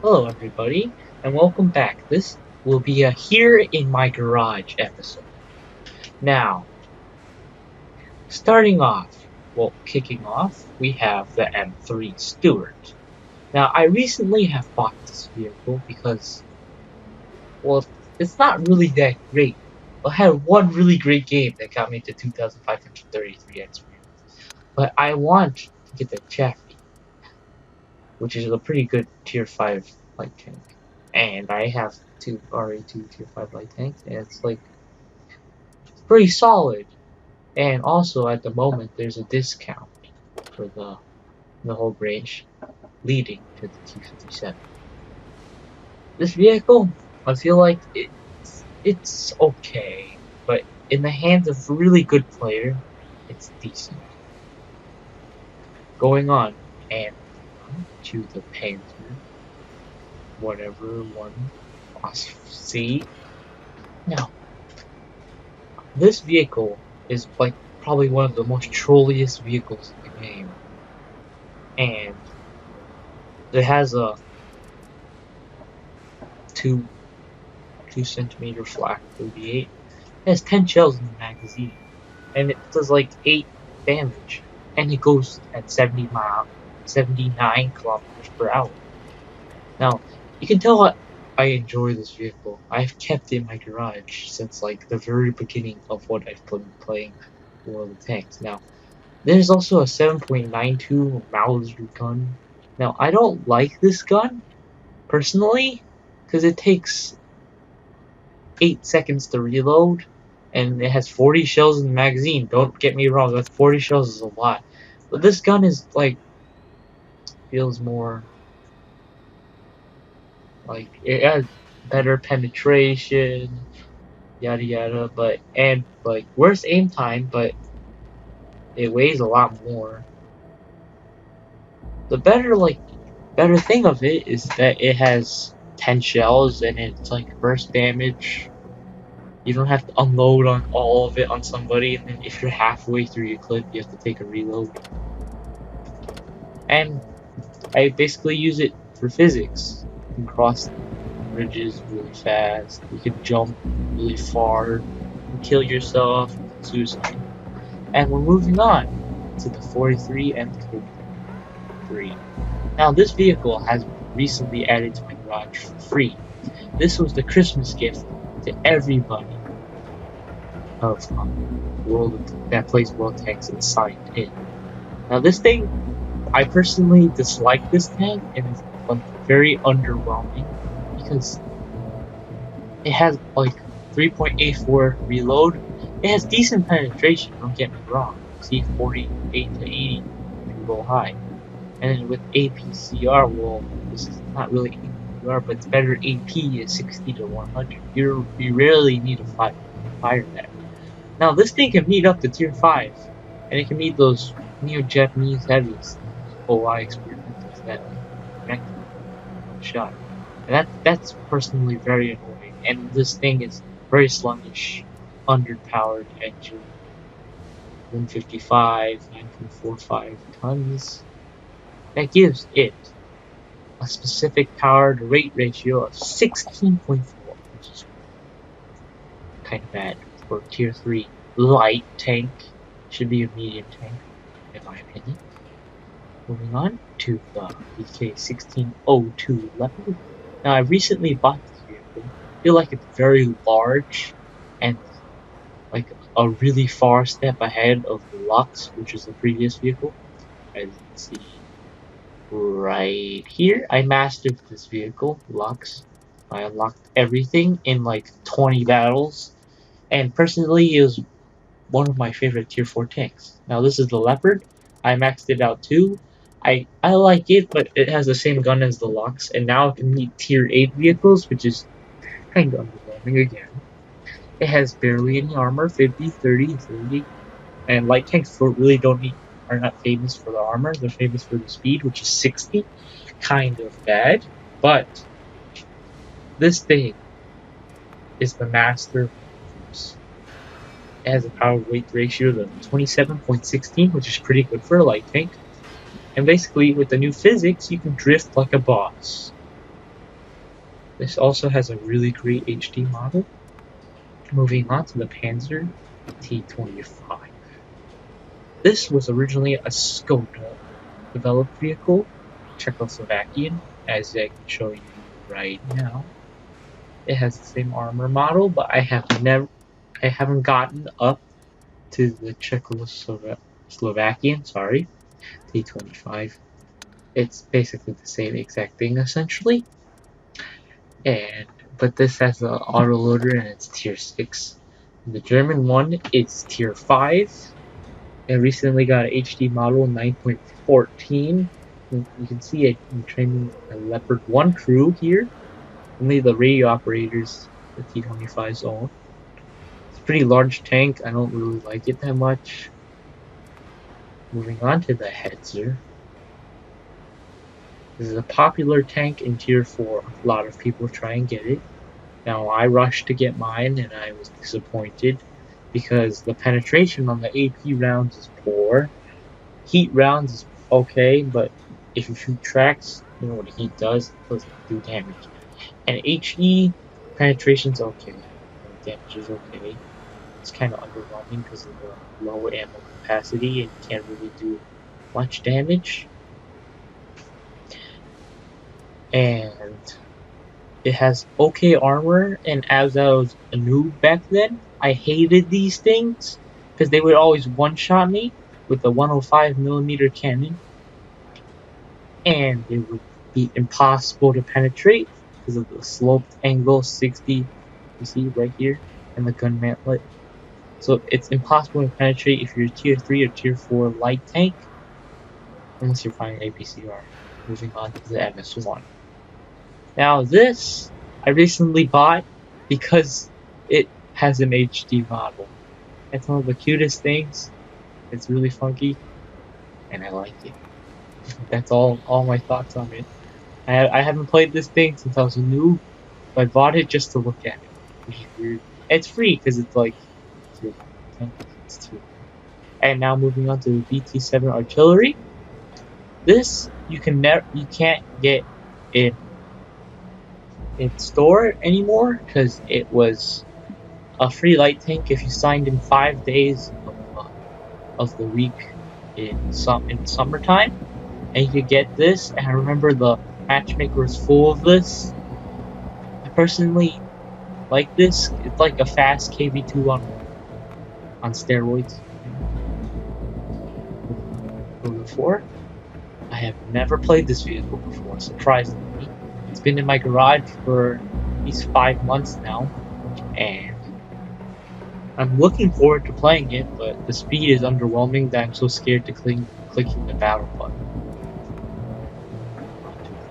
Hello, everybody, and welcome back. This will be a Here in My Garage episode. Now, kicking off, we have the M3 Stewart. Now, I recently have bought this vehicle because, well, it's not really that great. I had one really great game that got me to 2,533 experience, but I want to get the Chaffee, which is a pretty good tier 5 light tank. And I have two RA2 tier 5 light tanks, and it's pretty solid. And also at the moment there's a discount for the whole range leading to the T57. This vehicle, I feel like it's okay, but in the hands of a really good player, it's decent. Going on and to the Panther, whatever one see. Now, this vehicle is like probably one of the most trolliest vehicles in the game, and it has a 2 centimeter flak 38. It has 10 shells in the magazine, and it does like 8 damage, and it goes at 79 kilometers per hour. Now, you can tell I enjoy this vehicle. I've kept it in my garage since like the very beginning of what I've been playing World of Tanks. Now, there's also a 7.92 Mauser gun. Now, I don't like this gun, personally, because it takes 8 seconds to reload, and it has 40 shells in the magazine. Don't get me wrong, that's 40 shells is a lot. But this gun is, feels more like it has better penetration, yada yada, and worse aim time, but it weighs a lot more. The better thing of it is that it has 10 shells and it's like burst damage. You don't have to unload on all of it on somebody, and then if you're halfway through your clip, you have to take a reload. And I basically use it for physics. You can cross bridges really fast, you can jump really far, you can kill yourself, suicide. And we're moving on to the 43 and 33. Now, this vehicle has recently added to my garage for free. This was the Christmas gift to everybody of that plays World Tanks and signed in. Now, this thing, I personally dislike this tank, and it's very underwhelming because it has 3.84 reload. It has decent penetration, don't get me wrong. See, 48 to 80 if you roll high. And then with APCR, well, this is not really APCR, but it's better AP is 60 to 100. You rarely need a fire that. Now, this thing can meet up to tier 5, and it can meet those Neo-Japanese heavies, OI experimenters that connect shot. And that's personally very annoying, and this thing is very sluggish, underpowered engine, 155, 9.45 tons. That gives it a specific power to weight ratio of 16.4, which is kind of bad for tier 3 light tank. Should be a medium tank, in my opinion. Moving on to the VK1602 Leopard. Now, I recently bought this vehicle. I feel like it's very large and like a really far step ahead of the Lux, which is the previous vehicle. As you can see right here, I mastered this vehicle, Lux. I unlocked everything in like 20 battles, and personally, it was one of my favorite tier 4 tanks. Now, this is the Leopard. I maxed it out too. I like it, but it has the same gun as the Lux, and now it can meet tier 8 vehicles, which is kind of underwhelming again. It has barely any armor, 50, 30, 30, and light tanks really are not famous for the armor. They're famous for the speed, which is 60. Kind of bad, but this thing is the master. It has a power weight ratio of 27.16, which is pretty good for a light tank. And basically, with the new physics, you can drift like a boss. This also has a really great HD model. Moving on to the Panzer T-25. This was originally a Skoda developed vehicle, Czechoslovakian, as I can show you right now. It has the same armor model, but I haven't gotten up to the Czechoslovakian, T-25. It's basically the same exact thing essentially. But this has an autoloader and it's tier 6. The German one is tier 5. It recently got an HD model 9.14. You can see it in training a Leopard 1 crew here. Only the radio operators the T-25's own. It's a pretty large tank. I don't really like it that much. Moving on to the Hetzer. This is a popular tank in tier 4. A lot of people try and get it. Now I rushed to get mine and I was disappointed because the penetration on the AP rounds is poor. Heat rounds is okay, but if you shoot tracks, you know what the heat does, it doesn't do damage. And HE penetration's okay. Damage is okay. It's kind of underwhelming because of the low ammo capacity and you can't really do much damage. And it has okay armor, and as I was a noob back then, I hated these things because they would always one-shot me with a 105mm cannon, and it would be impossible to penetrate because of the sloped angle 60 you see right here and the gun mantlet. So it's impossible to penetrate if you're tier 3 or tier 4 light tank unless you're fighting APCR. Moving on to the MS-1. Now this I recently bought because it has an HD model. It's one of the cutest things. It's really funky and I like it. That's all my thoughts on it. I haven't played this thing since I was a noob, but I bought it just to look at it, which is weird. It's free because it's like it's $2. And now moving on to the BT-7 artillery. This you can't get in store anymore because it was a free light tank if you signed in 5 days of the week in summertime, and you could get this. And I remember the matchmaker was full of this. I personally like this. It's like a fast KV2 on steroids. Before, I have never played this vehicle before, surprisingly. It's been in my garage for at least 5 months now, and I'm looking forward to playing it, but the speed is underwhelming that I'm so scared to clicking the battle button.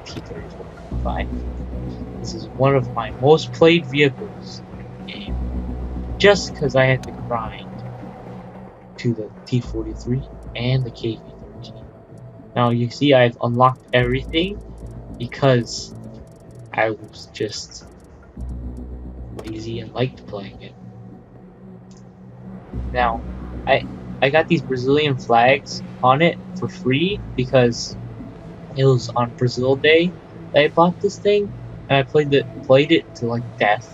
T-34. This is one of my most played vehicles in the game, just because I had to grind to the T-43 and the KV-13. Now you see I've unlocked everything because I was just lazy and liked playing it. Now, I got these Brazilian flags on it for free because it was on Brazil Day that I bought this thing, and I played it to like death,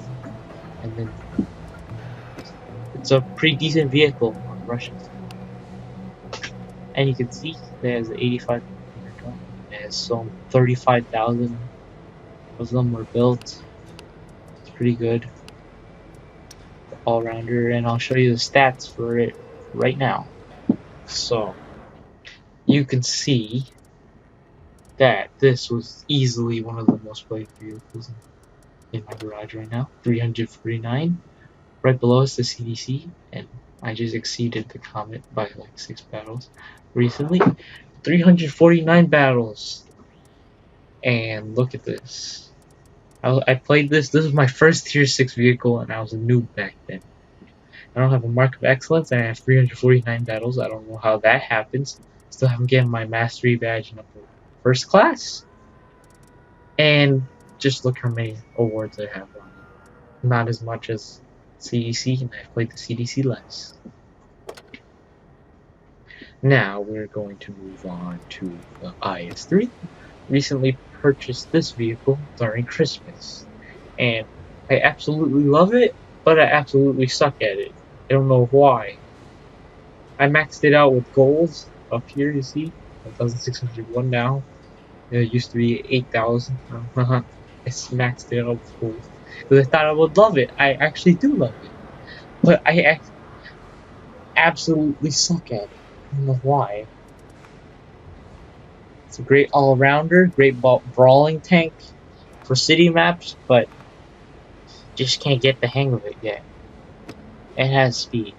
and then it's a pretty decent vehicle on Russian. And you can see there's 85 gun. There's some 35,000 of them were built. It's pretty good. All-rounder, and I'll show you the stats for it right now. So you can see that this was easily one of the most played vehicles in my garage right now. 349. Right below is the CDC, and I just exceeded the Comet by like 6 battles recently. 349 battles. And look at this. I played this. This was my first tier 6 vehicle, and I was a noob back then. I don't have a mark of excellence, and I have 349 battles. I don't know how that happens. Still haven't gotten my mastery badge number first class. And just look how many awards I have on it. Not as much as CDC, and I've played the CDC less. Now we're going to move on to the IS-3. Recently purchased this vehicle during Christmas. and I absolutely love it, but I absolutely suck at it. I don't know why. I maxed it out with goals up here, you see? 1,601 now. It used to be 8,000. I maxed it out with gold. Because I thought I would love it. I actually do love it. But I absolutely suck at it. I don't know why. It's a great all-rounder, great brawling tank for city maps, but just can't get the hang of it yet. It has speed.